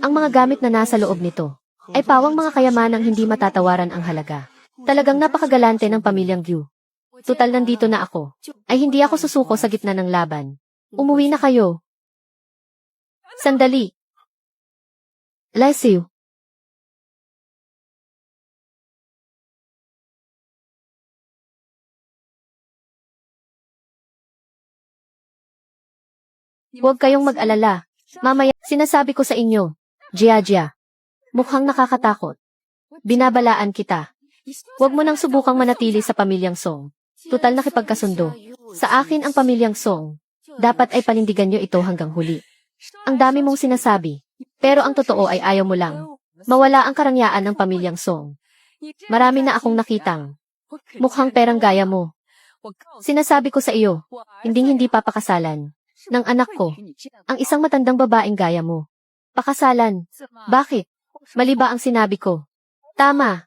Ang mga gamit na nasa loob nito ay pawang mga kayamanang hindi matatawaran ang halaga. Talagang napakagalante ng pamilyang Gu. Tutal nandito na ako. Ay hindi ako susuko sa gitna ng laban. Umuwi na kayo. Sandali. Lesiu. Huwag kayong mag-alala. Mamaya, sinasabi ko sa inyo. Jia. Mukhang nakakatakot. Binabalaan kita. Huwag mo nang subukang manatili sa pamilyang Song. Tutal nakipagkasundo. Sa akin ang pamilyang Song. Dapat ay panindigan nyo ito hanggang huli. Ang dami mong sinasabi. Pero ang totoo ay ayaw mo lang. Mawala ang karangyaan ng pamilyang Song. Marami na akong nakitang. Mukhang perang gaya mo. Sinasabi ko sa iyo, hindi papakasalan ng anak ko, ang isang matandang babaeng gaya mo. Pakasalan. Bakit? Mali ba ang sinabi ko? Tama.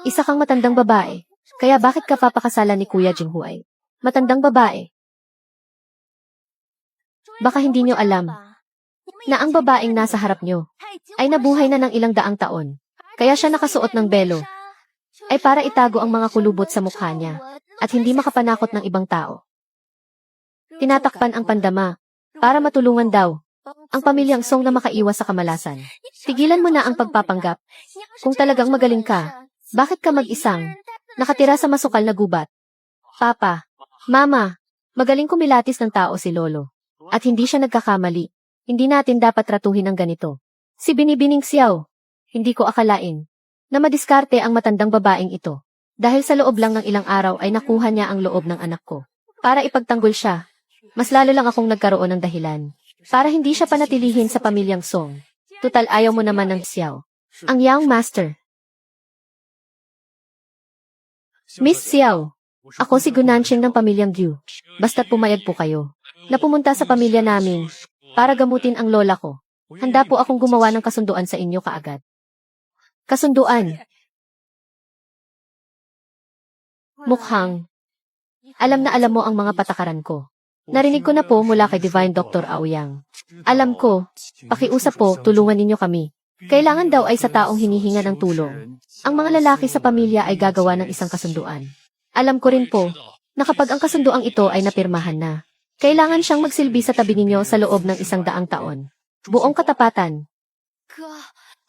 Isa kang matandang babae. Kaya bakit ka papakasalan ni Kuya Jinghuay? Matandang babae. Baka hindi nyo alam na ang babaeng nasa harap nyo ay nabuhay na ng ilang daang taon. Kaya siya nakasuot ng belo ay para itago ang mga kulubot sa mukha niya at hindi makapanakot ng ibang tao. Tinatakpan ang pandama para matulungan daw ang pamilyang Song na makaiwas sa kamalasan. Tigilan mo na ang pagpapanggap. Kung talagang magaling ka, bakit ka mag-isang nakatira sa masukal na gubat? Papa, Mama, magaling kumilatis ng tao si Lolo. At hindi siya nagkakamali. Hindi natin dapat tratuhin ng ganito. Si Binibining Xiao, hindi ko akalain na madiskarte ang matandang babaeng ito. Dahil sa loob lang ng ilang araw ay nakuha niya ang loob ng anak ko. Para ipagtanggol siya, mas lalo lang akong nagkaroon ng dahilan. Para hindi siya panatilihin sa pamilyang Song. Tutal ayaw mo naman ng Xiao. Ang Young Master. Miss Xiao, ako si Gunancheng ng pamilyang Gu. Basta't pumayag po kayo na pumunta sa pamilya namin para gamutin ang lola ko. Handa po akong gumawa ng kasunduan sa inyo kaagad. Kasunduan. Mukhang alam na alam mo ang mga patakaran ko. Narinig ko na po mula kay Divine Dr. Aoyang. Alam ko, pakiusap po, tulungan ninyo kami. Kailangan daw ay sa taong hinihinga ng tulong. Ang mga lalaki sa pamilya ay gagawa ng isang kasunduan. Alam ko rin po, na kapag ang kasunduang ito ay napirmahan na, kailangan siyang magsilbi sa tabi ninyo sa loob ng 100 taon. Buong katapatan.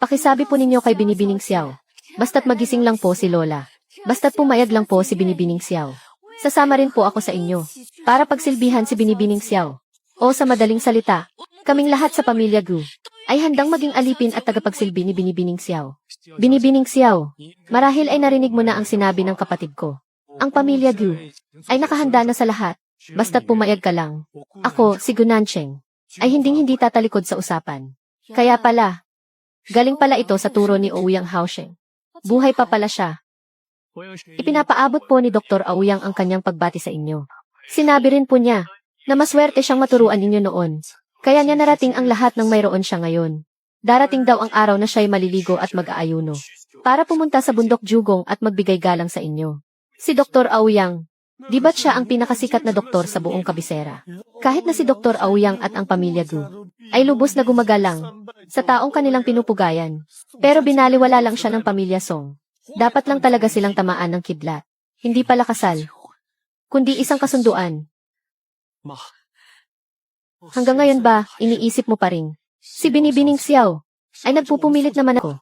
Pakisabi po ninyo kay Binibining Xiao. Basta't magising lang po si Lola. Basta't pumayag lang po si Binibining Xiao. Sasama rin po ako sa inyo, para pagsilbihan si Binibining Xiao. O sa madaling salita, kaming lahat sa pamilya Gu, ay handang maging alipin at tagapagsilbi ni Binibining Xiao. Binibining Xiao, marahil ay narinig mo na ang sinabi ng kapatid ko. Ang pamilya Gu, ay nakahanda na sa lahat, basta't pumayag ka lang. Ako, si Gunancheng, ay hindi tatalikod sa usapan. Kaya pala, galing pala ito sa turo ni Ouyang Haosheng. Buhay pa pala siya. Ipinapaabot po ni Dr. Aoyang ang kanyang pagbati sa inyo. Sinabi rin po niya na maswerte siyang maturuan ninyo noon. Kaya niya narating ang lahat ng mayroon siya ngayon. Darating daw ang araw na siya'y maliligo at mag-aayuno para pumunta sa bundok Jugong at magbigay galang sa inyo. Si Dr. Aoyang, di ba't siya ang pinakasikat na doktor sa buong kabisera? Kahit na si Dr. Aoyang at ang pamilya Gu ay lubos na gumagalang sa taong kanilang pinupugayan. Pero binaliwala lang siya ng pamilya Song. Dapat lang talaga silang tamaan ng kidlat. Hindi pala kasal, kundi isang kasunduan. Hanggang ngayon ba, iniisip mo pa rin? Si Binibining Xiao ay nagpupumilit naman ako.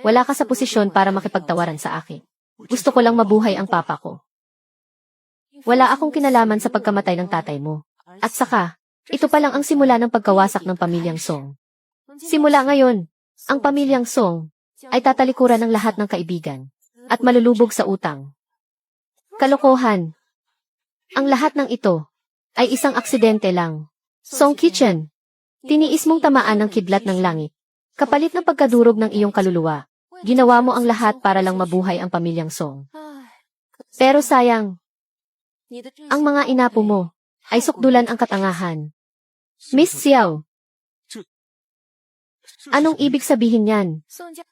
Wala ka sa posisyon para makipagtawaran sa akin. Gusto ko lang mabuhay ang papa ko. Wala akong kinalaman sa pagkamatay ng tatay mo. At saka, ito pa lang ang simula ng pagkawasak ng pamilyang Song. Simula ngayon, ang pamilyang Song ay tatalikuran ng lahat ng kaibigan at malulubog sa utang. Kalokohan. Ang lahat ng ito ay isang aksidente lang. Song Kitchen, tiniis mong tamaan ng kidlat ng langit. Kapalit ng pagkadurog ng iyong kaluluwa, ginawa mo ang lahat para lang mabuhay ang pamilyang Song. Pero sayang, ang mga inapo mo ay sukdulan ang katangahan. Miss Xiao, anong ibig sabihin yan?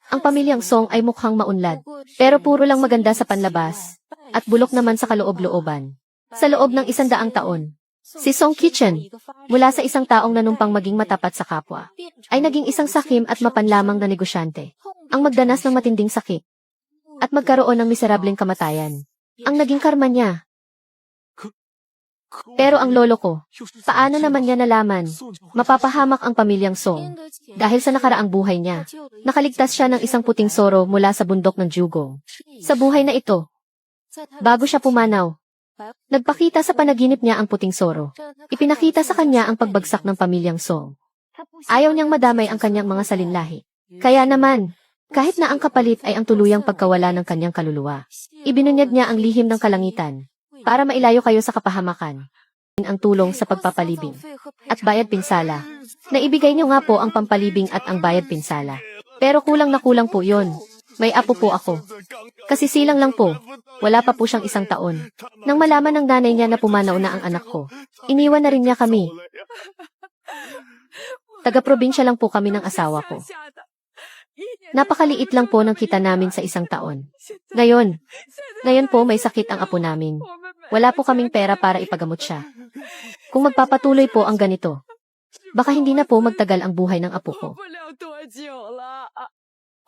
Ang pamilyang Song ay mukhang maunlad, pero puro lang maganda sa panlabas, at bulok naman sa kaloob-looban. Sa loob ng 100 taon, Si Song Kitchen, mula sa isang taong nanumpang maging matapat sa kapwa, ay naging isang sakim at mapanlamang na negosyante. Ang magdanas ng matinding sakit at magkaroon ng miserableng kamatayan. Ang naging karma niya. Pero ang lolo ko, paano naman niya nalaman? Mapapahamak ang pamilyang Song. Dahil sa nakaraang buhay niya, nakaligtas siya ng isang puting soro mula sa bundok ng Jugong. Sa buhay na ito, bago siya pumanaw, nagpakita sa panaginip niya ang puting soro. Ipinakita sa kanya ang pagbagsak ng pamilyang Song. Ayaw niyang madamay ang kanyang mga salinlahi. Kaya naman, kahit na ang kapalit ay ang tuluyang pagkawala ng kanyang kaluluwa, ibinunyag niya ang lihim ng kalangitan para mailayo kayo sa kapahamakan. Ang tulong sa pagpapalibing at bayad pinsala. Naibigay niyo nga po ang pampalibing at ang bayad pinsala. Pero kulang na kulang po yon. May apo po ako. Kasi silang lang po. Wala pa po siyang 1 taon. Nang malaman ng nanay niya na pumanaw na ang anak ko, iniwan na rin niya kami. Taga-probinsya lang po kami ng asawa ko. Napakaliit lang po ng kita namin sa 1 taon. Ngayon po may sakit ang apo namin. Wala po kaming pera para ipagamot siya. Kung magpapatuloy po ang ganito, baka hindi na po magtagal ang buhay ng apo ko.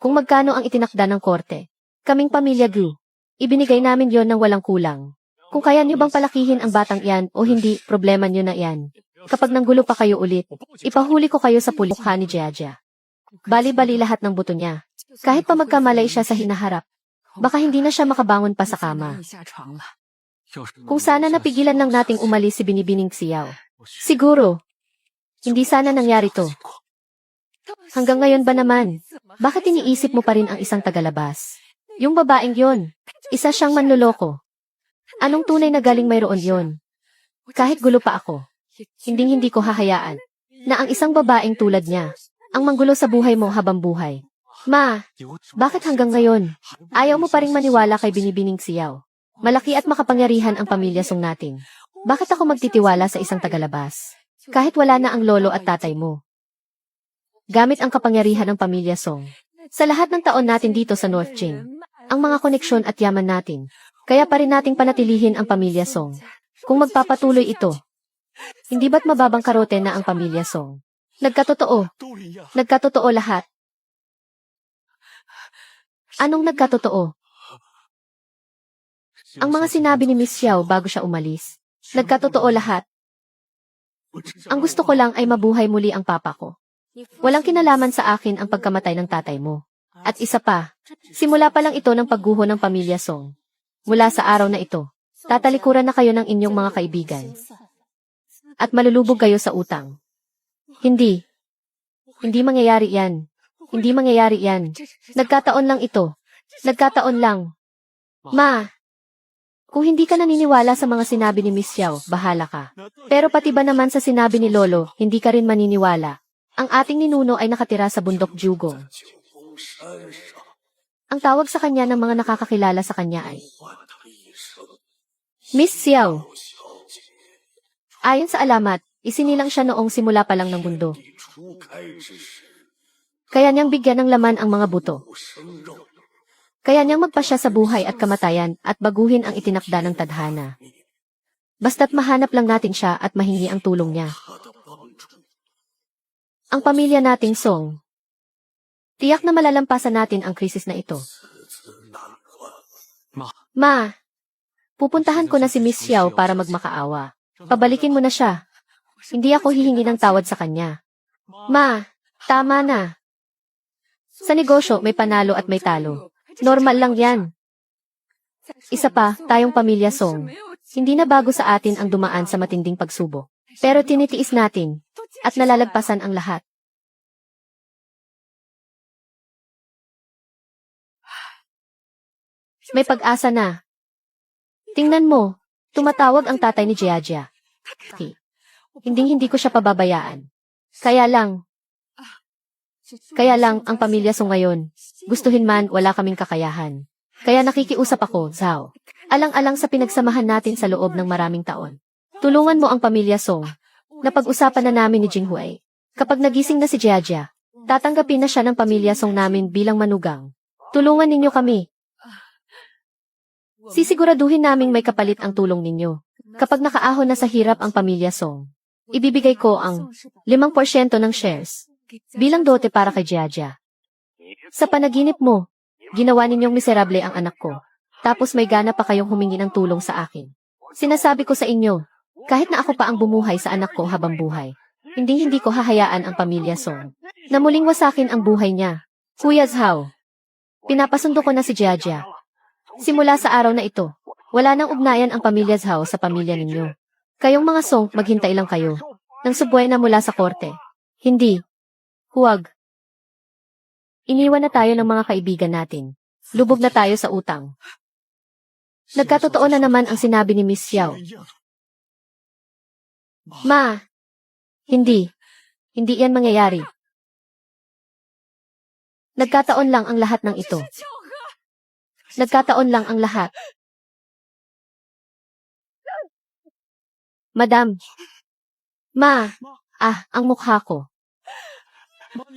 Kung magkano ang itinakda ng korte, kaming pamilya Gu, ibinigay namin yon ng walang kulang. Kung kaya niyo bang palakihin ang batang iyan o hindi, problema niyo na iyan. Kapag nanggulo pa kayo ulit, ipahuli ko kayo sa mukha ni Jiajia. Bali-bali lahat ng buto niya. Kahit pa magkamalay siya sa hinaharap, baka hindi na siya makabangon pa sa kama. Kung sana napigilan lang nating umalis si Binibining Xiao. Siguro, hindi sana nangyari to. Hanggang ngayon ba naman, bakit iniisip mo pa rin ang isang tagalabas? Yung babaeng yon, isa siyang manloloko. Anong tunay na galing mayroon yon? Kahit gulo pa ako, hindi ko hahayaan na ang isang babaeng tulad niya ang manggulo sa buhay mo habang buhay. Ma, bakit hanggang ngayon, ayaw mo pa ring maniwala kay Binibining Xiao? Malaki at makapangyarihan ang pamilya Song natin. Bakit ako magtitiwala sa isang tagalabas? Kahit wala na ang lolo at tatay mo. Gamit ang kapangyarihan ng pamilya Song. Sa lahat ng taon natin dito sa North Jing, ang mga koneksyon at yaman natin, kaya pa rin nating panatilihin ang pamilya Song. Kung magpapatuloy ito, hindi ba't mababang karote na ang pamilya Song? Nagkatotoo lahat. Anong nagkatotoo? Ang mga sinabi ni Miss Xiao bago siya umalis. Nagkatotoo lahat. Ang gusto ko lang ay mabuhay muli ang papa ko. Walang kinalaman sa akin ang pagkamatay ng tatay mo. At isa pa, simula pa lang ito ng pagguho ng pamilya Song. Mula sa araw na ito, tatalikuran na kayo ng inyong mga kaibigan. At malulubog kayo sa utang. Hindi mangyayari yan. Hindi mangyayari yan. Nagkataon lang ito. Nagkataon lang. Ma, kung hindi ka naniniwala sa mga sinabi ni Miss Xiao, bahala ka. Pero pati ba naman sa sinabi ni Lolo, hindi ka rin maniniwala. Ang ating ninuno ay nakatira sa bundok Jugong. Ang tawag sa kanya ng mga nakakakilala sa kanya ay Miss Xiao. Ayon sa alamat, isinilang siya noong simula pa lang ng mundo. Kaya niyang bigyan ng laman ang mga buto. Kaya niyang magpasya sa buhay at kamatayan at baguhin ang itinakda ng tadhana. Basta't mahanap lang natin siya at mahingi ang tulong niya. Ang pamilya nating Song. Tiyak na malalampasan natin ang krisis na ito. Ma, pupuntahan ko na si Miss Xiao para magmakaawa. Pabalikin mo na siya. Hindi ako hihingi ng tawad sa kanya. Ma, tama na. Sa negosyo, may panalo at may talo. Normal lang yan. Isa pa, tayong pamilya Song. Hindi na bago sa atin ang dumaan sa matinding pagsubok. Pero tinitiis natin, at nalalagpasan ang lahat. May pag-asa na. Tingnan mo, tumatawag ang tatay ni Jiajia. Hindi ko siya pababayaan. Kaya lang, ang pamilya Song ngayon, gustuhin man, wala kaming kakayahan. Kaya nakikiusap ako, Zhao. Alang-alang sa pinagsamahan natin sa loob ng maraming taon. Tulungan mo ang pamilya Song. Napag-usapan na namin ni Jinghui. Kapag nagising na si Jiajia, tatanggapin na siya ng pamilya Song namin bilang manugang. Tulungan ninyo kami. Sisiguraduhin naming may kapalit ang tulong ninyo. Kapag nakaahon na sa hirap ang pamilya Song, ibibigay ko ang 5% ng shares bilang dote para kay Jiajia. Sa panaginip mo, ginawa ninyong miserable ang anak ko. Tapos may gana pa kayong humingi ng tulong sa akin. Sinasabi ko sa inyo, kahit na ako pa ang bumuhay sa anak ko habang buhay, hindi ko hahayaan ang pamilya Song na muling wasakin ang buhay niya. Kuya Zhao, pinapasundo ko na si Jiajia. Simula sa araw na ito, wala nang ugnayan ang pamilya Zhao sa pamilya ninyo. Kayong mga Song, maghintay lang kayo ng subway na mula sa korte. Hindi. Huwag. Iniwan na tayo ng mga kaibigan natin. Lubog na tayo sa utang. Nagkatotoo na naman ang sinabi ni Miss Xiao. Ma, hindi. Hindi yan mangyayari. Nagkataon lang ang lahat ng ito. Nagkataon lang ang lahat. Madam. Ma, ang mukha ko.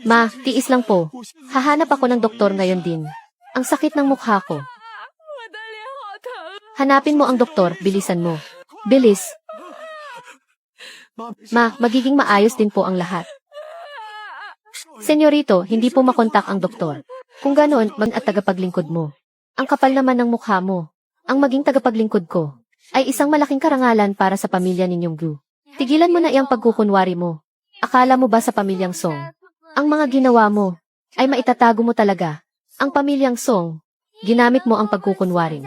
Ma, tiis lang po. Hahanap ako ng doktor ngayon din. Ang sakit ng mukha ko. Hanapin mo ang doktor, bilisan mo. Bilis. Ma, magiging maayos din po ang lahat. Senyorito, hindi po makontak ang doktor. Kung ganoon, at tagapaglingkod mo. Ang kapal naman ng mukha mo. Ang maging tagapaglingkod ko ay isang malaking karangalan para sa pamilya ninyong Gu. Tigilan mo na iyang pagkukunwari mo. Akala mo ba sa pamilyang Song, ang mga ginawa mo ay maitatago mo talaga? Ang pamilyang Song, ginamit mo ang pagkukunwaring.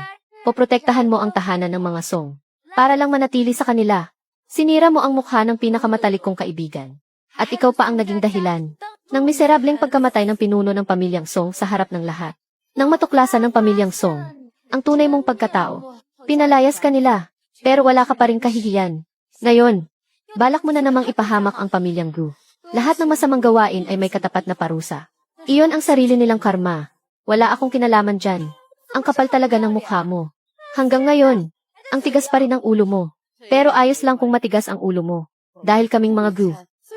Poprotektahan mo ang tahanan ng mga Song para lang manatili sa kanila. Sinira mo ang mukha ng pinakamatalik kong kaibigan. At ikaw pa ang naging dahilan ng miserableng pagkamatay ng pinuno ng pamilyang Song sa harap ng lahat. Nang matuklasan ng pamilyang Song ang tunay mong pagkatao, pinalayas ka nila, pero wala ka pa rin kahihiyan. Ngayon, balak mo na namang ipahamak ang pamilyang Gu. Lahat ng masamang gawain ay may katapat na parusa. Iyon ang sarili nilang karma. Wala akong kinalaman dyan. Ang kapal talaga ng mukha mo. Hanggang ngayon, ang tigas pa rin ang ulo mo. Pero ayos lang kung matigas ang ulo mo. Dahil kaming mga Gu,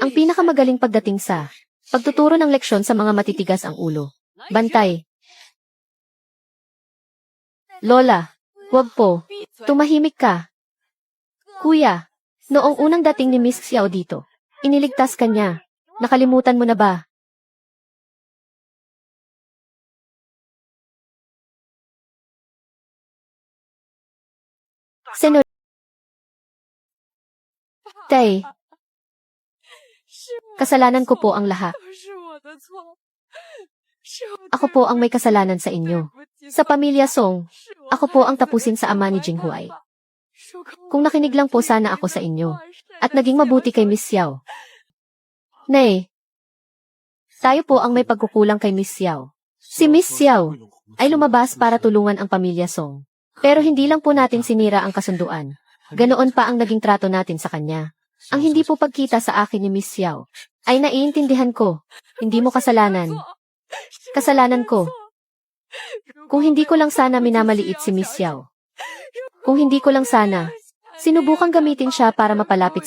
ang pinakamagaling pagdating sa pagtuturo ng leksyon sa mga matitigas ang ulo. Bantay. Lola, wag po. Tumahimik ka. Kuya, noong unang dating ni Miss Xiao dito, iniligtas ka niya. Nakalimutan mo na ba? Senor. Tay. Kasalanan ko po ang lahat. Ako po ang may kasalanan sa inyo. Sa pamilya Song, ako po ang tapusin sa ama ni Jinghuai. Kung nakinig lang po sana ako sa inyo, at naging mabuti kay Miss Xiao. Nay, tayo po ang may pagkukulang kay Miss Xiao. Si Miss Xiao ay lumabas para tulungan ang pamilya Song. Pero hindi lang po natin sinira ang kasunduan. Ganoon pa ang naging trato natin sa kanya. Ang hindi po pagkita sa akin ni Miss Xiao ay naiintindihan ko. Hindi mo kasalanan. Kasalanan ko. Kung hindi ko lang sana minamaliit si Miss Xiao. Kung hindi ko lang sana, sinubukang gamitin siya para mapalapit